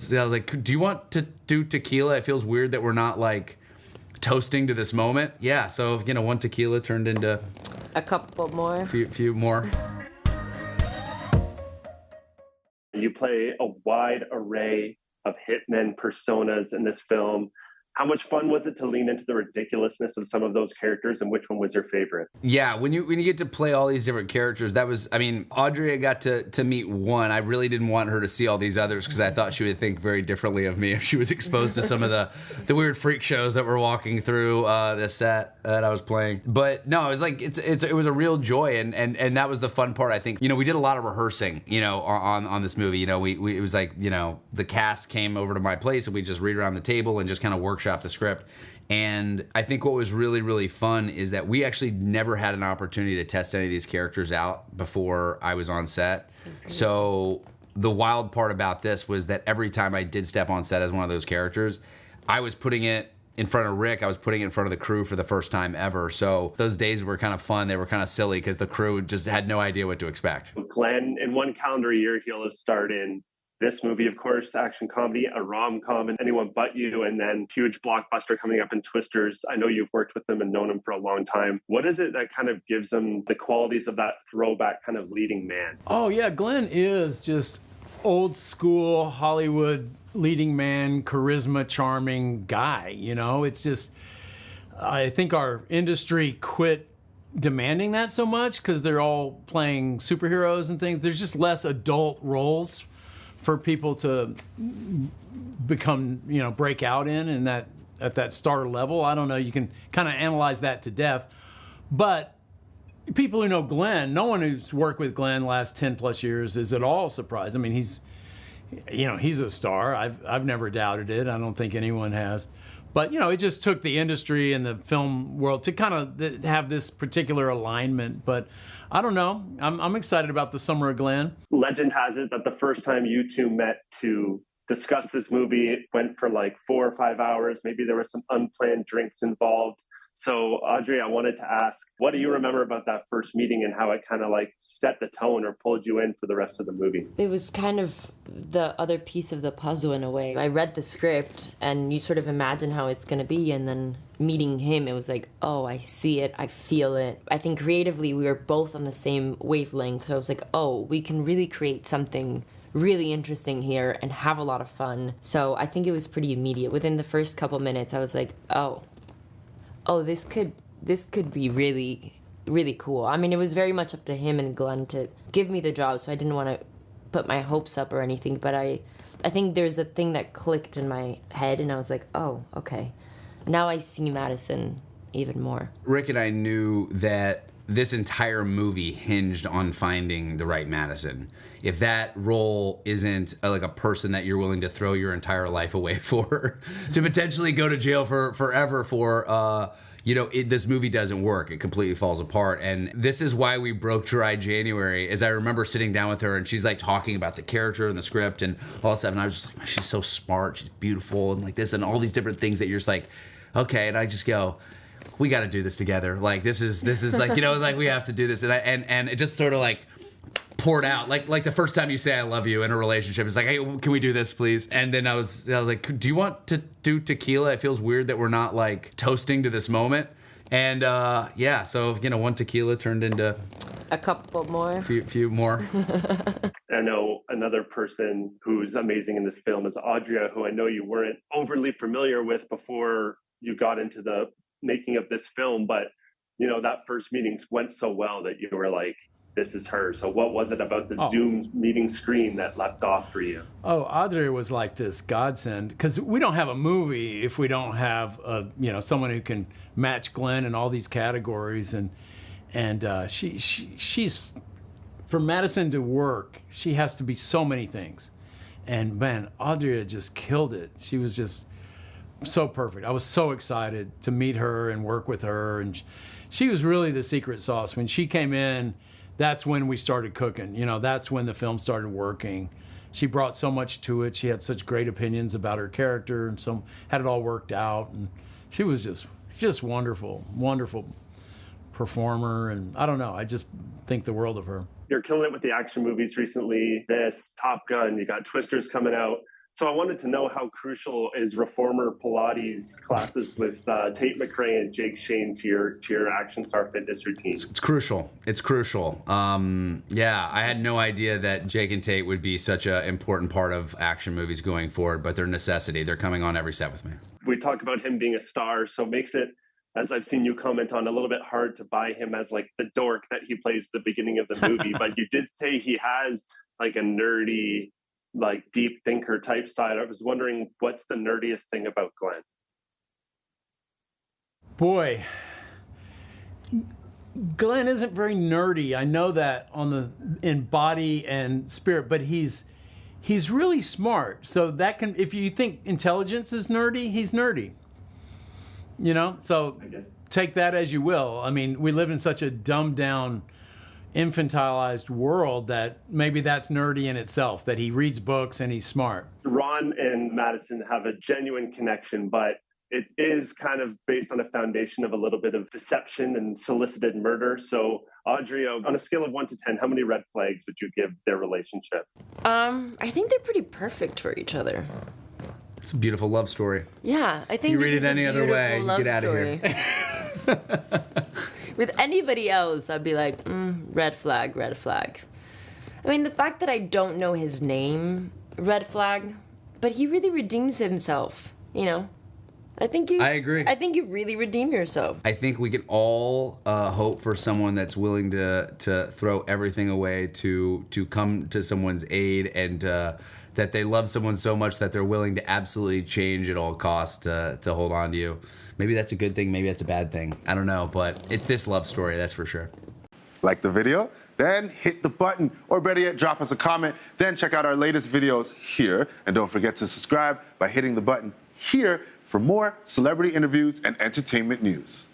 So I was like, do you want to do tequila? It feels weird that we're not like toasting to this moment. Yeah, so, one tequila turned into a couple more. Few more. You play a wide array of hitmen personas in this film. How much fun was it to lean into the ridiculousness of some of those characters, and which one was your favorite? Yeah, when you get to play all these different characters, Audrea got to meet one. I really didn't want her to see all these others because I thought she would think very differently of me if she was exposed to some of the weird freak shows that were walking through the set that I was playing. But no, it was like it was a real joy, and that was the fun part. I think we did a lot of rehearsing, on this movie. It was like the cast came over to my place and we just read around the table and just kind of workshop the script. And I think what was really, really fun is that we actually never had an opportunity to test any of these characters out before I was on set. So the wild part about this was that every time I did step on set as one of those characters, I was putting it in front of Rick, I was putting it in front of the crew for the first time ever. So those days were kind of fun. They were kind of silly because the crew just had no idea what to expect. Glenn, in one calendar year, he'll have starred in this movie, of course, action comedy, a rom-com, and Anyone But You, and then huge blockbuster coming up in Twisters. I know you've worked with him and known him for a long time. What is it that kind of gives him the qualities of that throwback kind of leading man? Oh, yeah, Glenn is just old school Hollywood leading man, charisma, charming guy. It's just, I think our industry quit demanding that so much because they're all playing superheroes and things. There's just less adult roles for people to become, break out in, and that at that star level. I don't know, you can kind of analyze that to death. But people who know Glenn, no one who's worked with Glenn last 10 plus years is at all surprised. I mean, he's a star. I've never doubted it. I don't think anyone has. But, it just took the industry and the film world to kind of have this particular alignment. But I don't know. I'm excited about the Summer of Glenn. Legend has it that the first time you two met to discuss this movie, it went for like 4 or 5 hours. Maybe there were some unplanned drinks involved. So, Audrea, I wanted to ask, what do you remember about that first meeting and how it kind of like set the tone or pulled you in for the rest of the movie? It was kind of the other piece of the puzzle in a way. I read the script and you sort of imagine how it's going to be, and then meeting him, it was like, oh, I see it, I feel it. I think creatively we were both on the same wavelength. So I was like, oh, we can really create something really interesting here and have a lot of fun. So I think it was pretty immediate. Within the first couple minutes, I was like, oh, this could be really, really cool. I mean, it was very much up to him and Glenn to give me the job, so I didn't want to put my hopes up or anything, but I think there's a thing that clicked in my head, and I was like, oh, okay. Now I see Madison even more. Rick and I knew that this entire movie hinged on finding the right Madison. If that role isn't like a person that you're willing to throw your entire life away for, to potentially go to jail for forever for, this movie doesn't work. It completely falls apart. And this is why we broke Dry January, as I remember sitting down with her and she's like talking about the character and the script and all that stuff. And I was just like, man, she's so smart, she's beautiful, and like this and all these different things that you're just like, okay. And I just go, we got to do this together. Like this is like, like we have to do this. And it just sort of like poured out like the first time you say I love you in a relationship. It's like, hey, can we do this, please? And then I was like, do you want to do tequila? It feels weird that we're not like toasting to this moment. And so one tequila turned into a couple more. Few more. I know another person who's amazing in this film is Audrea, who I know you weren't overly familiar with before you got into the making of this film, but that first meeting went so well that you were like, this is her. So what was it about the Zoom meeting screen that left off for you? Oh, Audrea was like this godsend, because we don't have a movie if we don't have someone who can match Glenn in all these categories, and she's for Madison to work, she has to be so many things, and man, Audrea just killed it. She was just so perfect. I was so excited to meet her and work with her, and she was really the secret sauce. When she came in, that's when we started cooking. That's when the film started working. She brought so much to it. She had such great opinions about her character, and so had it all worked out. And she was just wonderful, wonderful performer. And I don't know, I just think the world of her. You're killing it with the action movies recently. This, Top Gun, you got Twisters coming out. So I wanted to know how crucial is reformer Pilates classes with Tate McRae and Jake Shane to your action star fitness routine? It's crucial. It's crucial. Yeah, I had no idea that Jake and Tate would be such an important part of action movies going forward, but they're a necessity. They're coming on every set with me. We talk about him being a star, so it makes it, as I've seen you comment on, a little bit hard to buy him as like the dork that he plays at the beginning of the movie. But you did say he has like a nerdy, like deep thinker type side. I was wondering, what's the nerdiest thing about Glen? Boy, Glen isn't very nerdy. I know that in body and spirit, but he's really smart. So that can, if you think intelligence is nerdy, he's nerdy. You know, so take that as you will. I mean, we live in such a dumbed down, infantilized world that maybe that's nerdy in itself, that he reads books and he's smart. Ron and Madison have a genuine connection, but it is kind of based on a foundation of a little bit of deception and solicited murder. So, Audrea, on a scale of 1 to 10, how many red flags would you give their relationship? I think they're pretty perfect for each other. It's a beautiful love story. Yeah, I think You this read is it any a other way, beautiful love get out of story. here. With anybody else, I'd be like, red flag, red flag. I mean, the fact that I don't know his name, red flag, but he really redeems himself, you know? I agree. I think you really redeem yourself. I think we can all hope for someone that's willing to throw everything away to come to someone's aid, and that they love someone so much that they're willing to absolutely change at all costs to hold on to you. Maybe that's a good thing, maybe that's a bad thing. I don't know, but it's this love story, that's for sure. Like the video? Then hit the button, or better yet, drop us a comment. Then check out our latest videos here. And don't forget to subscribe by hitting the button here for more celebrity interviews and entertainment news.